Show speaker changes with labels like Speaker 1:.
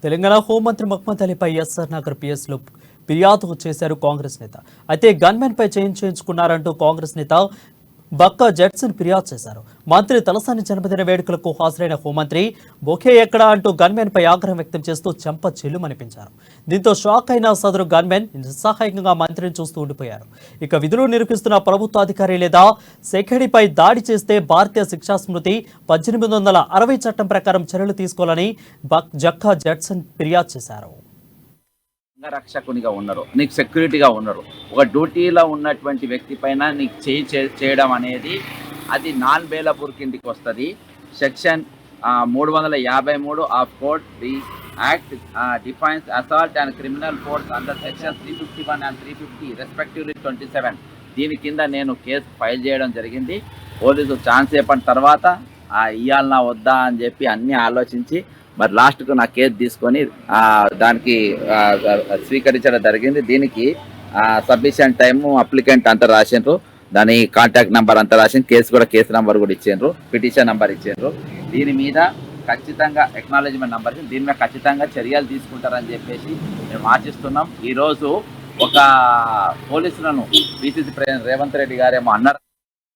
Speaker 1: తెలంగాణ హోంమంత్రి మహ్మద్ అలీపై ఎస్ఆర్ నగర్ పిఎస్లో ఫిర్యాదు చేశారు కాంగ్రెస్ నేత. అయితే గన్మెన్ పై చేయించుకున్నారంటూ కాంగ్రెస్ నేత బక్కా జడ్సన్ ఫిర్యాదు చేశారు. మంత్రి తలసాని జన్మదిన వేడుకలకు హాజరైన హోంమంత్రి బొకే ఎక్కడా అంటూ గన్మెన్ పై ఆగ్రహం వ్యక్తం చేస్తూ చెంప చెల్లుమనిపించారు. దీంతో షాక్ అయిన సదరు గన్మెన్ నిస్సహాయంగా మంత్రిని చూస్తూ ఉండిపోయారు. ఇక విధులు నిర్వహిస్తున్న ప్రభుత్వ అధికారి లేదా సెక్రటరీపై దాడి చేస్తే భారతీయ శిక్షా స్మృతి 1860 చట్టం ప్రకారం చర్యలు తీసుకోవాలని బక్కా జడ్సన్ ఫిర్యాదు చేశారు.
Speaker 2: రక్షకునిగా ఉన్నారు, నీకు సెక్యూరిటీగా ఉన్నారు. ఒక డ్యూటీలో ఉన్నటువంటి వ్యక్తి పైన నీకు చేయడం అనేది అది నాన్ బెయిలబుల్ కిందికి వస్తుంది. Section 353 of code the act defines assault and criminal force under section 351 and 350 respectively 27. దీని కింద నేను కేసు ఫైల్ చేయడం జరిగింది. పోలీసు ఛాన్స్ చెప్పిన తర్వాత ఇవ్వాలన్నా వద్దా అని చెప్పి అన్నీ ఆలోచించి మరి లాస్ట్కు నా కేసు తీసుకొని దానికి స్వీకరించడం జరిగింది. దీనికి సఫిషియంట్ టైము అప్లికెంట్ అంతా రాసిండ్రు, దాని కాంటాక్ట్ నెంబర్ అంతా రాసింది, కేసు నెంబర్ కూడా ఇచ్చిండ్రు, పిటిషన్ నెంబర్ ఇచ్చిండ్రు. దీని మీద ఖచ్చితంగా ఎక్నాలజ్మెంట్ నెంబర్, దీని మీద ఖచ్చితంగా చర్యలు తీసుకుంటారని చెప్పేసి మేము ఆశిస్తున్నాం. ఈరోజు ఒక పోలీసులను పిసిసి ప్రెసిడెంట్ రేవంత్ రెడ్డి గారేమో అన్నారు.